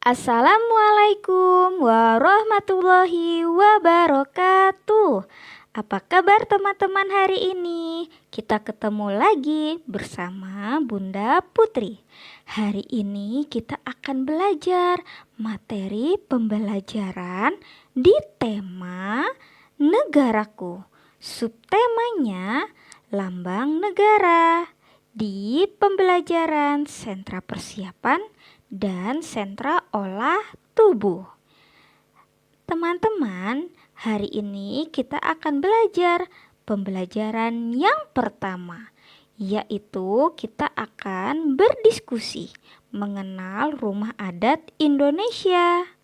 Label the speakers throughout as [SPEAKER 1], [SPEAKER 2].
[SPEAKER 1] Assalamualaikum warahmatullahi wabarakatuh. Apa kabar teman-teman hari ini? Kita ketemu lagi bersama Bunda Putri. Hari ini kita akan belajar materi pembelajaran di tema negaraku. Subtemanya lambang negara di pembelajaran sentra persiapan dan sentra olah tubuh. Teman-teman, hari ini kita akan belajar pembelajaran yang pertama, yaitu kita akan berdiskusi mengenal rumah adat Indonesia.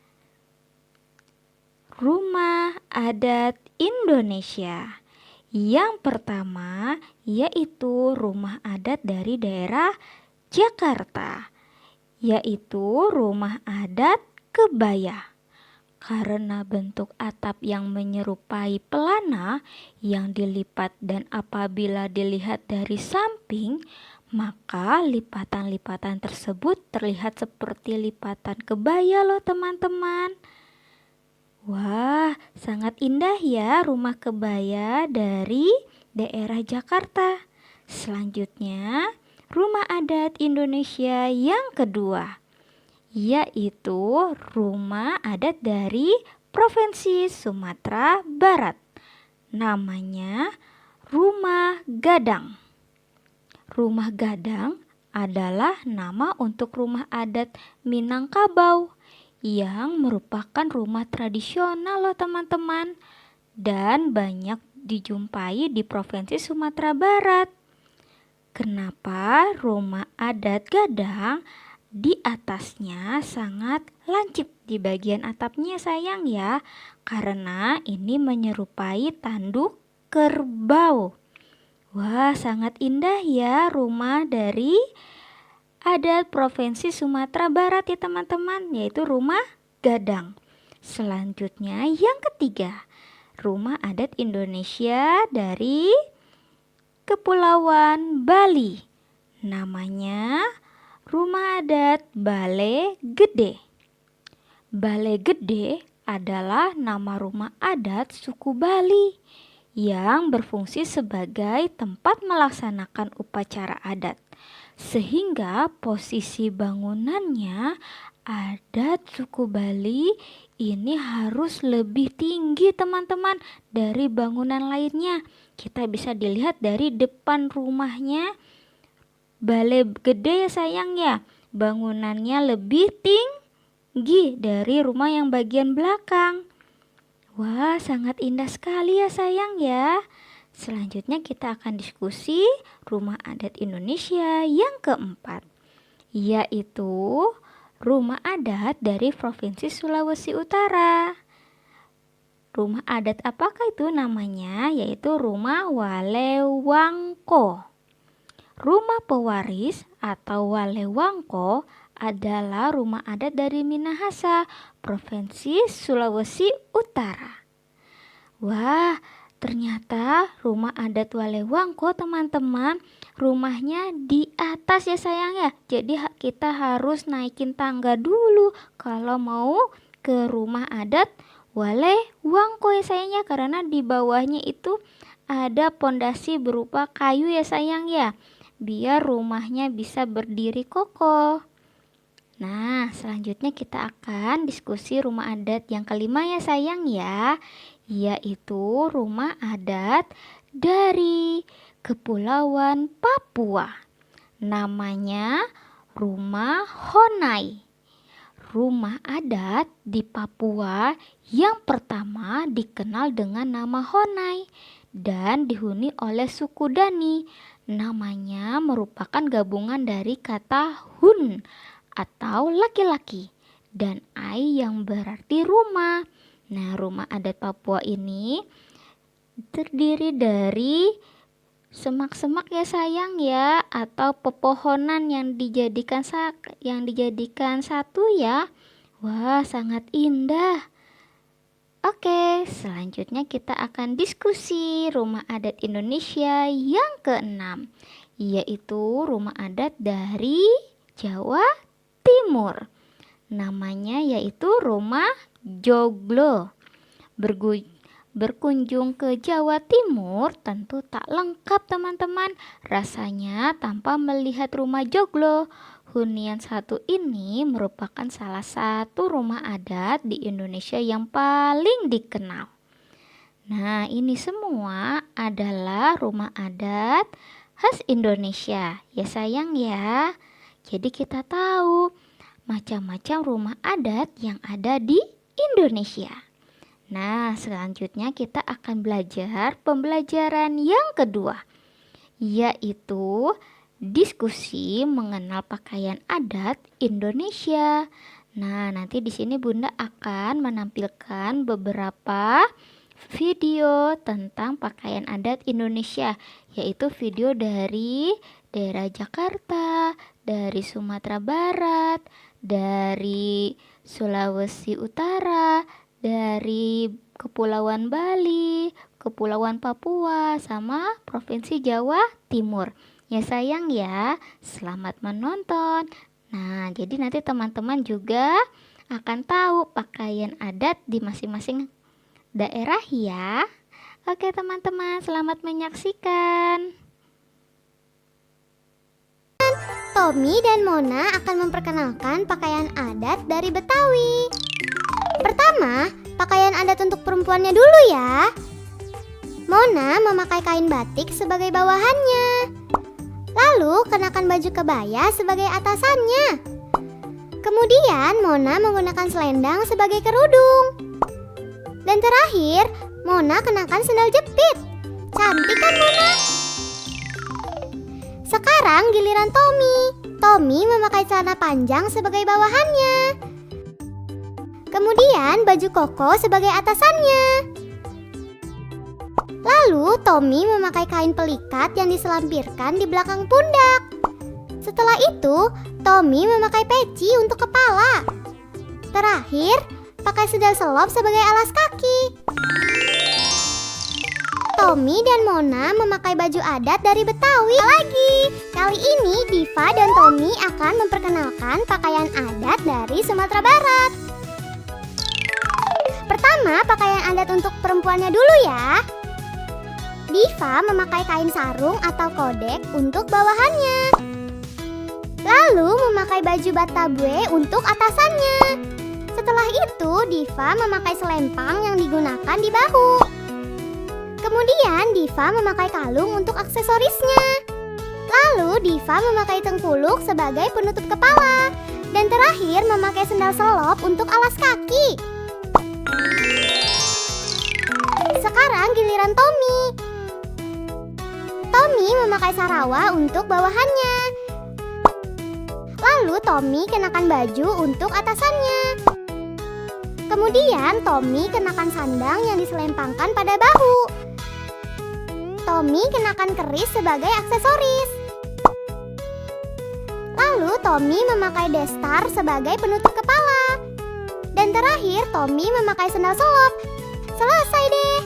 [SPEAKER 1] Rumah adat Indonesia. Yang pertama yaitu rumah adat dari daerah Jakarta, yaitu rumah adat kebaya. Karena bentuk atap yang menyerupai pelana yang dilipat dan apabila dilihat dari samping, maka lipatan-lipatan tersebut terlihat seperti lipatan kebaya loh teman-teman. Wah, sangat indah ya rumah kebaya dari daerah Jakarta. Selanjutnya, rumah adat Indonesia yang kedua, yaitu rumah adat dari Provinsi Sumatera Barat. Namanya Rumah Gadang. Rumah Gadang adalah nama untuk rumah adat Minangkabau yang merupakan rumah tradisional loh teman-teman, dan banyak dijumpai di Provinsi Sumatera Barat. Kenapa rumah adat Gadang di atasnya sangat lancip di bagian atapnya sayang ya? Karena ini menyerupai tanduk kerbau. Wah, sangat indah ya rumah dari adat Provinsi Sumatera Barat ya teman-teman, yaitu rumah Gadang. Selanjutnya yang ketiga, rumah adat Indonesia dari Kepulauan Bali. Namanya rumah adat Bale Gede. Bale Gede adalah nama rumah adat suku Bali yang berfungsi sebagai tempat melaksanakan upacara adat. Sehingga posisi bangunannya adat suku Bali ini harus lebih tinggi teman-teman dari bangunan lainnya. Kita bisa dilihat dari depan rumahnya Bale Gede ya sayang ya. Bangunannya lebih tinggi dari rumah yang bagian belakang. Wah, sangat indah sekali ya sayang ya. Selanjutnya kita akan diskusi rumah adat Indonesia yang keempat, yaitu rumah adat dari Provinsi Sulawesi Utara. Rumah adat apakah itu namanya? Yaitu rumah Walewangko. Rumah pewaris atau Walewangko adalah rumah adat dari Minahasa, Provinsi Sulawesi Utara. Wah, ternyata rumah adat Walewangko teman-teman, rumahnya di atas ya sayang ya. Jadi kita harus naikin tangga dulu kalau mau ke rumah adat Walewangko ya sayangnya, karena di bawahnya itu ada pondasi berupa kayu ya sayang ya, biar rumahnya bisa berdiri kokoh. Nah, selanjutnya kita akan diskusi rumah adat yang kelima ya sayang ya, yaitu rumah adat dari Kepulauan Papua. Namanya Rumah Honai. Rumah adat di Papua yang pertama dikenal dengan nama Honai dan dihuni oleh suku Dani. Namanya merupakan gabungan dari kata hun atau laki-laki dan ai yang berarti rumah. Nah, rumah adat Papua ini terdiri dari semak-semak ya sayang ya, atau pepohonan yang dijadikan satu ya. Wah, sangat indah. Oke, selanjutnya kita akan diskusi rumah adat Indonesia yang keenam, yaitu rumah adat dari Jawa Timur. Namanya yaitu rumah joglo. Berkunjung ke Jawa Timur tentu tak lengkap teman-teman rasanya tanpa melihat rumah joglo. Hunian satu ini merupakan salah satu rumah adat di Indonesia yang paling dikenal. Nah, ini semua adalah rumah adat khas Indonesia. Ya sayang ya. Jadi kita tahu macam-macam rumah adat yang ada di Indonesia. Nah, selanjutnya kita akan belajar pembelajaran yang kedua, yaitu diskusi mengenal pakaian adat Indonesia. Nah, nanti di sini Bunda akan menampilkan beberapa video tentang pakaian adat Indonesia, yaitu video dari daerah Jakarta, dari Sumatera Barat, dari Sulawesi Utara, dari Kepulauan Bali, Kepulauan Papua, sama Provinsi Jawa Timur. Ya sayang ya, selamat menonton. Nah, jadi nanti teman-teman juga akan tahu pakaian adat di masing-masing daerah ya. Oke teman-teman, selamat menyaksikan.
[SPEAKER 2] Tommy dan Mona akan memperkenalkan pakaian adat dari Betawi. Pertama, pakaian adat untuk perempuannya dulu ya. Mona memakai kain batik sebagai bawahannya. Lalu kenakan baju kebaya sebagai atasannya. Kemudian Mona menggunakan selendang sebagai kerudung. Dan terakhir, Mona kenakan sendal jepit. Cantik kan Mona? Sekarang giliran Tommy. Tommy memakai celana panjang sebagai bawahannya. Kemudian baju koko sebagai atasannya. Lalu Tommy memakai kain pelikat yang diselampirkan di belakang pundak. Setelah itu, Tommy memakai peci untuk kepala. Terakhir, pakai sendal selop sebagai alas kaki. Tommy dan Mona memakai baju adat dari Betawi lagi. Kali ini Diva dan Tommy akan memperkenalkan pakaian adat dari Sumatera Barat. Pertama, pakaian adat untuk perempuannya dulu ya. Diva memakai kain sarung atau kodek untuk bawahannya. Lalu memakai baju batabue untuk atasannya. Setelah itu, Diva memakai selempang yang digunakan di bahu. Kemudian Diva memakai kalung untuk aksesorisnya. Lalu Diva memakai tengkuluk sebagai penutup kepala. Dan terakhir memakai sendal selop untuk alas kaki. Sekarang giliran Tommy. Tommy memakai sarawa untuk bawahannya. Lalu Tommy kenakan baju untuk atasannya. Kemudian Tommy kenakan sandang yang diselempangkan pada bahu. Tommy kenakan keris sebagai aksesoris. Lalu Tommy memakai destar sebagai penutup kepala. Dan terakhir Tommy memakai sendal selop. Selesai deh.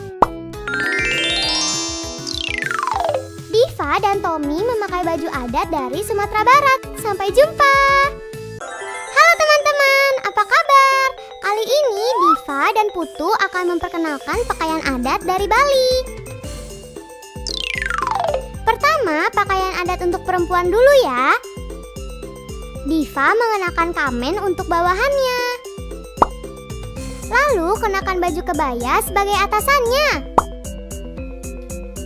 [SPEAKER 2] Diva dan Tommy memakai baju adat dari Sumatera Barat. Sampai jumpa. Halo teman-teman, apa kabar? Kali ini Diva dan Putu akan memperkenalkan pakaian adat dari Bali. Pertama, pakaian adat untuk perempuan dulu ya. Diva mengenakan kamen untuk bawahannya. Lalu kenakan baju kebaya sebagai atasannya.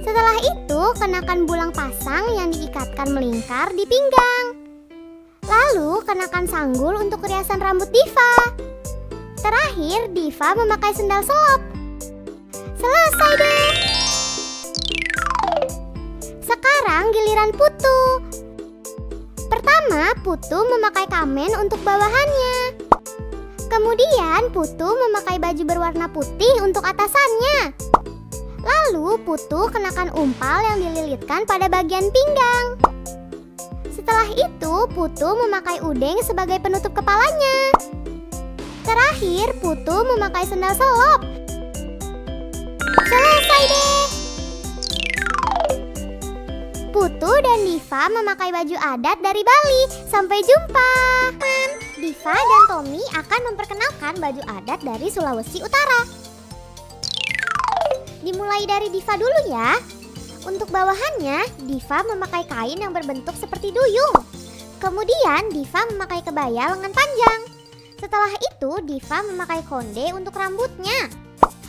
[SPEAKER 2] Setelah itu, kenakan bulang pasang yang diikatkan melingkar di pinggang. Lalu, kenakan sanggul untuk riasan rambut Diva. Terakhir, Diva memakai sendal selop. Selesai deh. Sekarang giliran Putu. Pertama, Putu memakai kamen untuk bawahannya. Kemudian, Putu memakai baju berwarna putih untuk atasannya. Lalu Putu kenakan umpal yang dililitkan pada bagian pinggang. Setelah itu Putu memakai udeng sebagai penutup kepalanya. Terakhir Putu memakai sendal selop. Selesai deh. Putu dan Diva memakai baju adat dari Bali. Sampai jumpa. Diva dan Tommy akan memperkenalkan baju adat dari Sulawesi Utara. Dimulai dari Diva dulu ya. Untuk bawahannya, Diva memakai kain yang berbentuk seperti duyung. Kemudian Diva memakai kebaya lengan panjang. Setelah itu Diva memakai konde untuk rambutnya.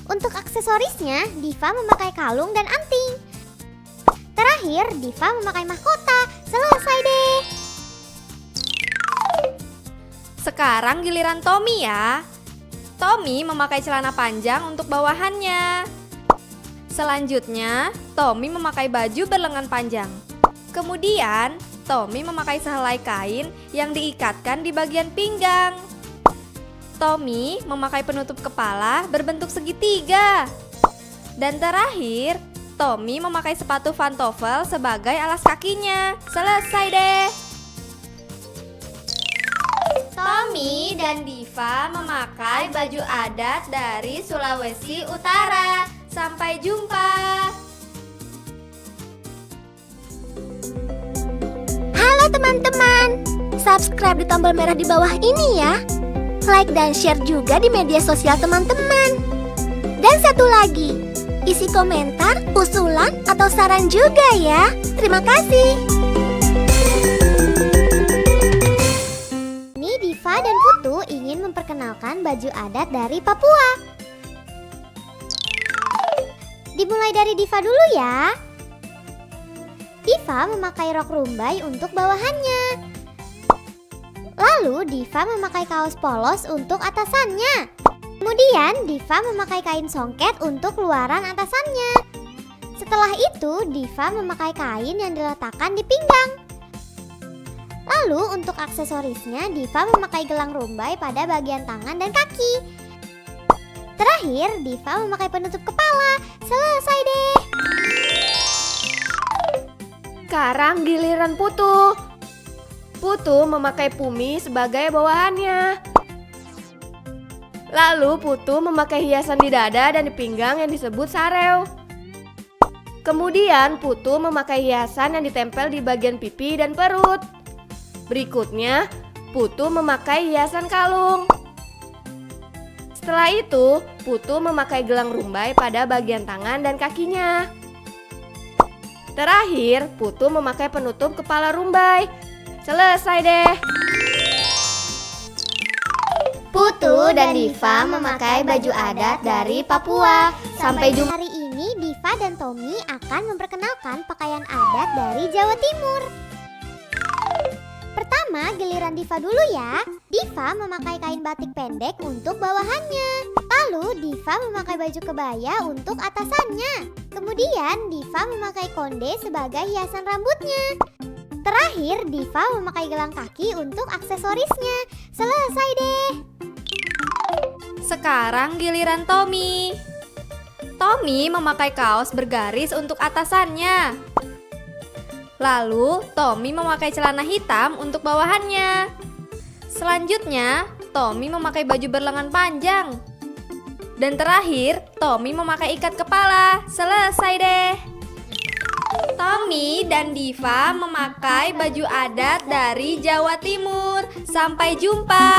[SPEAKER 2] Untuk aksesorisnya, Diva memakai kalung dan anting. Terakhir, Diva memakai mahkota. Selesai deh.
[SPEAKER 3] Sekarang giliran Tommy ya. Tommy memakai celana panjang untuk bawahannya. Selanjutnya, Tommy memakai baju berlengan panjang. Kemudian, Tommy memakai sehelai kain yang diikatkan di bagian pinggang. Tommy memakai penutup kepala berbentuk segitiga. Dan terakhir, Tommy memakai sepatu pantofel sebagai alas kakinya. Selesai deh. Tommy dan Diva memakai baju adat dari Sulawesi Utara. Sampai jumpa.
[SPEAKER 2] Halo teman-teman, subscribe di tombol merah di bawah ini ya. Like dan share juga di media sosial teman-teman. Dan satu lagi, isi komentar, usulan, atau saran juga ya. Terima kasih. Ini Diva dan Putu ingin memperkenalkan baju adat dari Papua. Dimulai dari Diva dulu ya. Diva memakai rok rumbai untuk bawahannya. Lalu Diva memakai kaos polos untuk atasannya. Kemudian Diva memakai kain songket untuk luaran atasannya. Setelah itu Diva memakai kain yang diletakkan di pinggang. Lalu untuk aksesorisnya Diva memakai gelang rumbai pada bagian tangan dan kaki. Terakhir Diva memakai penutup kepala. Selesai deh.
[SPEAKER 4] Sekarang giliran Putu. Putu memakai pumi sebagai bawahannya. Lalu Putu memakai hiasan di dada dan di pinggang yang disebut sareu. Kemudian Putu memakai hiasan yang ditempel di bagian pipi dan perut. Berikutnya Putu memakai hiasan kalung. Setelah itu Putu memakai gelang rumbai pada bagian tangan dan kakinya. Terakhir Putu memakai penutup kepala rumbai. Selesai deh.
[SPEAKER 2] Putu dan Diva memakai baju adat dari Papua. Sampai jumpa. Hari ini Diva dan Tommy akan memperkenalkan pakaian adat dari Jawa Timur. Pertama giliran Diva dulu ya. Diva memakai kain batik pendek untuk bawahannya. Lalu Diva memakai baju kebaya untuk atasannya. Kemudian Diva memakai konde sebagai hiasan rambutnya. Terakhir Diva memakai gelang kaki untuk aksesorisnya. Selesai deh.
[SPEAKER 3] Sekarang giliran Tommy. Tommy memakai kaos bergaris untuk atasannya. Lalu Tommy memakai celana hitam untuk bawahannya. Selanjutnya Tommy memakai baju berlengan panjang. Dan terakhir Tommy memakai ikat kepala. Selesai deh. Tommy dan Diva memakai baju adat dari Jawa Timur. Sampai jumpa.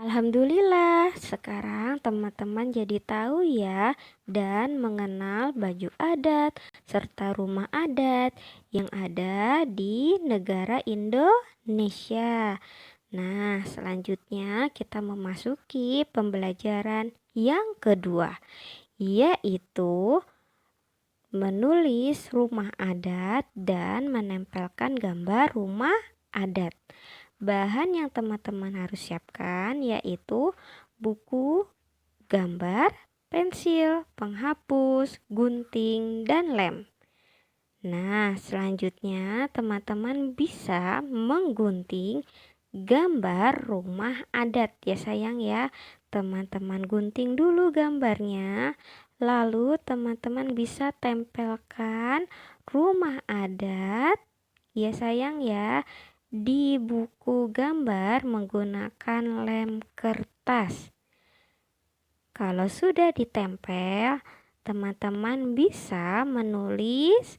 [SPEAKER 1] Alhamdulillah, sekarang teman-teman jadi tahu ya dan mengenal baju adat serta rumah adat yang ada di negara Indonesia. Nah, selanjutnya kita memasuki pembelajaran yang kedua, yaitu menulis rumah adat dan menempelkan gambar rumah adat. Bahan yang teman-teman harus siapkan yaitu buku, gambar, pensil, penghapus, gunting, dan lem. Nah, selanjutnya teman-teman bisa menggunting gambar rumah adat ya sayang ya. Teman-teman gunting dulu gambarnya. Lalu teman-teman bisa tempelkan rumah adat ya sayang ya di buku gambar menggunakan lem kertas. Kalau sudah ditempel, teman-teman bisa menulis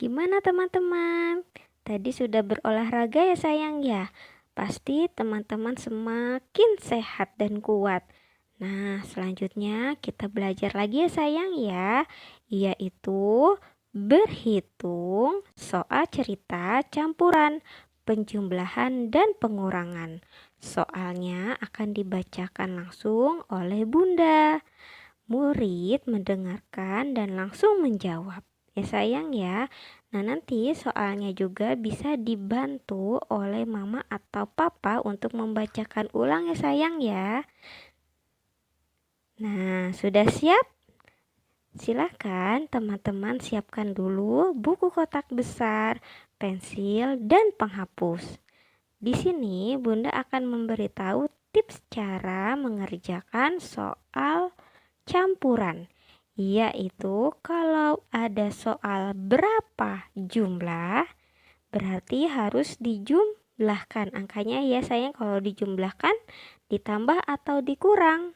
[SPEAKER 1] Gimana teman-teman? Tadi sudah berolahraga ya sayang ya? Pasti teman-teman semakin sehat dan kuat. Nah, selanjutnya kita belajar lagi ya sayang ya, yaitu berhitung soal cerita campuran, penjumlahan dan pengurangan. Soalnya akan dibacakan langsung oleh Bunda. Murid mendengarkan dan langsung menjawab. Ya sayang ya. Nah, nanti soalnya juga bisa dibantu oleh mama atau papa untuk membacakan ulang ya sayang ya. Nah, sudah siap? Silakan teman-teman siapkan dulu buku kotak besar, pensil, dan penghapus. Di sini Bunda akan memberitahu tips cara mengerjakan soal campuran, yaitu kalau ada soal berapa jumlah berarti harus dijumlahkan angkanya ya sayang. Kalau dijumlahkan ditambah atau dikurang,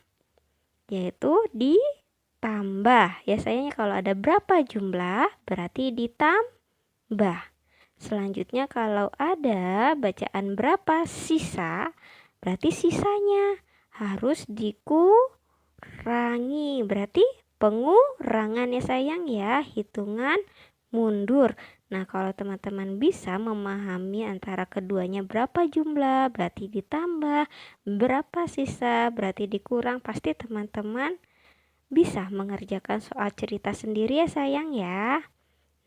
[SPEAKER 1] yaitu ditambah ya sayang. Kalau ada berapa jumlah berarti ditambah. Selanjutnya kalau ada bacaan berapa sisa berarti sisanya harus dikurangi, berarti pengurangan ya sayang ya, hitungan mundur. Nah, kalau teman-teman bisa memahami antara keduanya berapa jumlah, berarti ditambah, berapa sisa, berarti dikurang, pasti teman-teman bisa mengerjakan soal cerita sendiri ya sayang ya.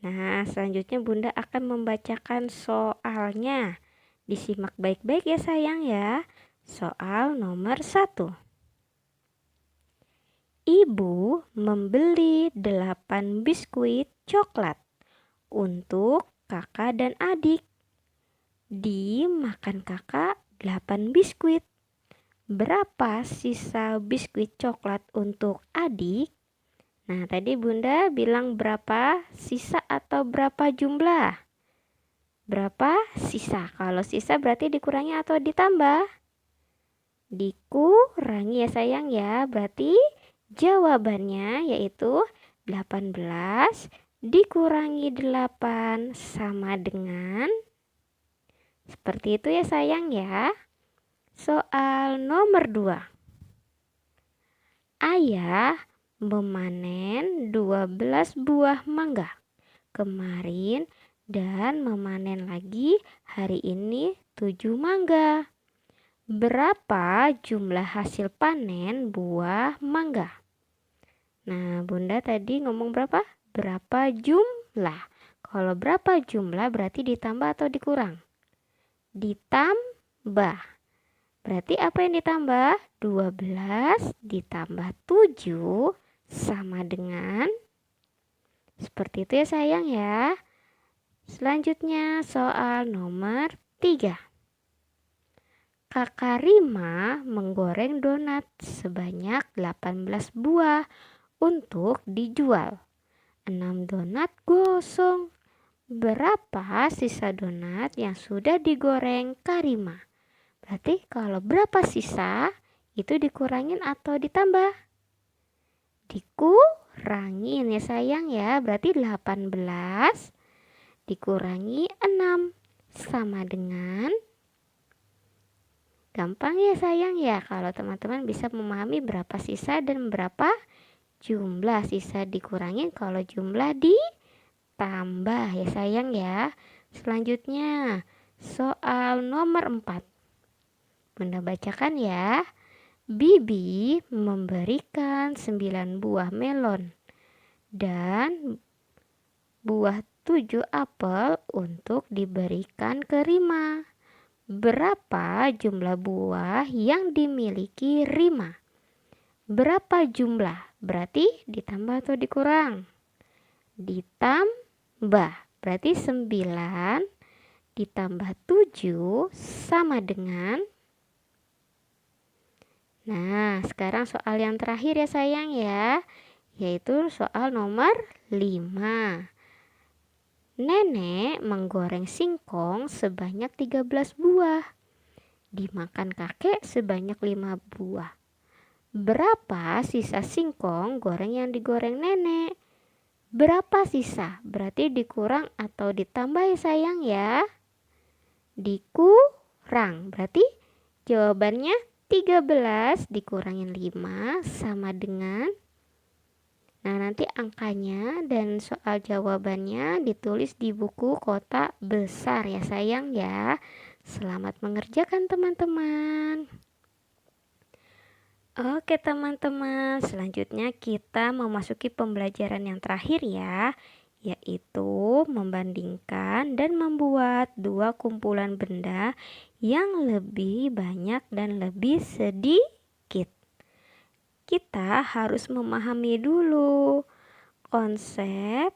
[SPEAKER 1] Nah, selanjutnya Bunda akan membacakan soalnya. Disimak baik-baik ya sayang ya. Soal nomor 1. Ibu membeli 8 biskuit coklat untuk kakak dan adik. Dimakan kakak 8 biskuit. Berapa sisa biskuit coklat untuk adik? Nah, tadi Bunda bilang berapa sisa atau berapa jumlah? Berapa sisa? Kalau sisa berarti dikurangi atau ditambah? Dikurangi ya sayang ya. Berarti jawabannya yaitu 18 dikurangi 8 sama dengan seperti itu ya sayang ya. Soal nomor 2. Ayah memanen 12 buah mangga kemarin dan memanen lagi hari ini 7 mangga. Berapa jumlah hasil panen buah mangga? Nah, Bunda tadi ngomong berapa? Berapa jumlah? Kalau berapa jumlah berarti ditambah atau dikurang? Ditambah. Berarti apa yang ditambah? 12 ditambah 7 sama dengan seperti itu ya sayang ya. Selanjutnya soal nomor 3. Kakak Rima menggoreng donat sebanyak 18 buah untuk dijual. 6 donat gosong. Berapa sisa donat yang sudah digoreng Kak Rima? Berarti kalau berapa sisa itu dikurangin atau ditambah? Dikurangin ya sayang ya. Berarti 18 dikurangi 6 sama dengan, gampang ya sayang ya kalau teman-teman bisa memahami berapa sisa dan berapa jumlah. Sisa dikurangin, kalau jumlah ditambah ya sayang ya. Selanjutnya soal nomor 4. Bunda bacakan ya. Bibi memberikan 9 buah melon dan buah 7 apel untuk diberikan ke Rima. Berapa jumlah buah yang dimiliki Rima? Berapa jumlah? Berarti ditambah atau dikurang? Ditambah. Berarti 9 ditambah 7 sama dengan. Nah, sekarang soal yang terakhir ya sayang ya, yaitu soal nomor 5. Nenek menggoreng singkong sebanyak 13 buah. Dimakan kakek sebanyak 5 buah. Berapa sisa singkong goreng yang digoreng nenek? Berapa sisa? Berarti dikurang atau ditambah ya sayang ya? Dikurang. Berarti jawabannya 13 dikurangin 5 sama dengan. Nah, nanti angkanya dan soal jawabannya ditulis di buku kotak besar ya sayang ya. Selamat mengerjakan teman-teman. Oke teman-teman, selanjutnya kita memasuki pembelajaran yang terakhir ya, yaitu membandingkan dan membuat 2 kumpulan benda yang lebih banyak dan lebih sedikit. Kita harus memahami dulu konsep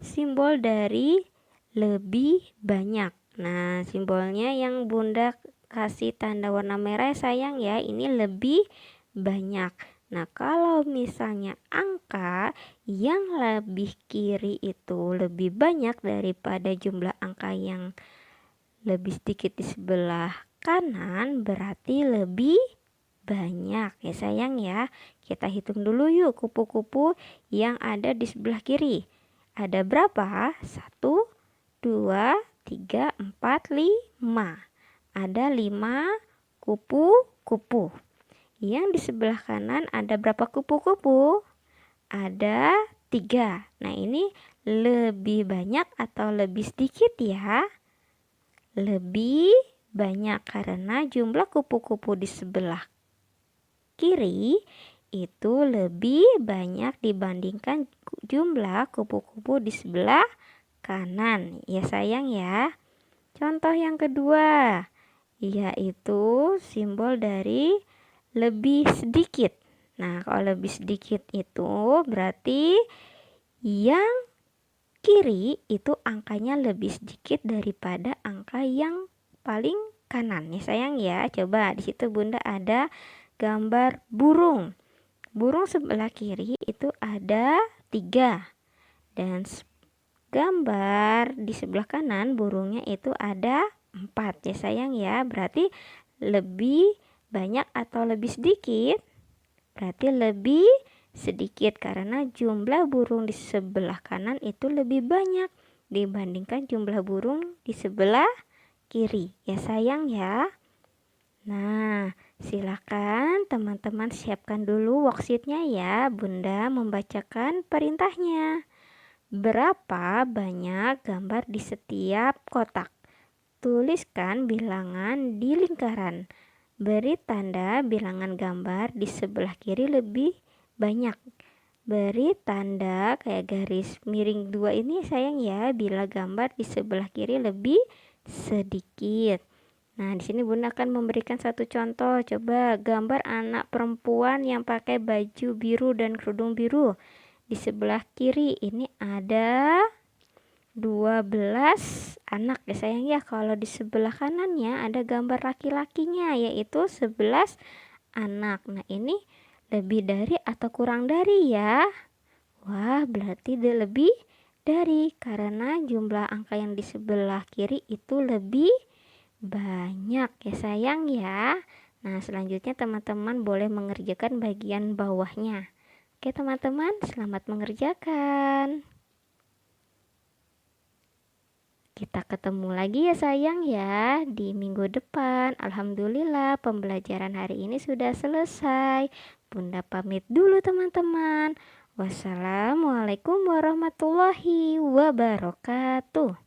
[SPEAKER 1] simbol dari lebih banyak. Nah, simbolnya yang Bunda kasih tanda warna merah ya sayang ya, ini lebih banyak. Nah, kalau misalnya angka yang lebih kiri itu lebih banyak daripada jumlah angka yang lebih sedikit di sebelah kanan, berarti lebih banyak ya sayang ya. Kita hitung dulu yuk kupu-kupu yang ada di sebelah kiri. Ada berapa? 1, 2, 3, 4, 5. Ada 5 kupu-kupu. Yang di sebelah kanan ada berapa kupu-kupu? Ada 3. Nah, ini Lebih banyak atau lebih sedikit ya? Lebih banyak karena jumlah kupu-kupu di sebelah kiri itu lebih banyak dibandingkan jumlah kupu-kupu di sebelah kanan. Ya sayang ya. Contoh yang kedua, yaitu simbol dari lebih sedikit. Nah, kalau lebih sedikit itu berarti yang kiri itu angkanya lebih sedikit daripada angka yang paling kanan ya sayang ya. Coba di situ Bunda ada gambar burung. Burung sebelah kiri itu ada 3 dan gambar di sebelah kanan burungnya itu ada 4 ya sayang ya. Berarti lebih banyak atau lebih sedikit? Berarti lebih sedikit karena jumlah burung di sebelah kanan itu lebih banyak dibandingkan jumlah burung di sebelah kiri ya sayang ya. Nah, silakan teman-teman siapkan dulu worksheetnya ya. Bunda membacakan perintahnya. Berapa banyak gambar di setiap kotak? Tuliskan bilangan di lingkaran. Beri tanda bilangan gambar di sebelah kiri lebih banyak. Beri tanda kayak garis miring 2 ini sayang ya bila gambar di sebelah kiri lebih sedikit. Nah, di sini Bunda akan memberikan satu contoh. Coba gambar anak perempuan yang pakai baju biru dan kerudung biru. Di sebelah kiri ini ada 12 anak ya sayang ya. Kalau di sebelah kanannya ada gambar laki-lakinya yaitu 11 anak. Nah, ini lebih dari atau kurang dari ya? Wah, berarti dia lebih dari karena jumlah angka yang di sebelah kiri itu lebih banyak ya sayang ya. Nah, selanjutnya teman-teman boleh mengerjakan bagian bawahnya. Oke teman-teman, selamat mengerjakan. Kita ketemu lagi ya sayang ya di minggu depan. Alhamdulillah pembelajaran hari ini sudah selesai. Bunda pamit dulu teman-teman. Wassalamualaikum warahmatullahi wabarakatuh.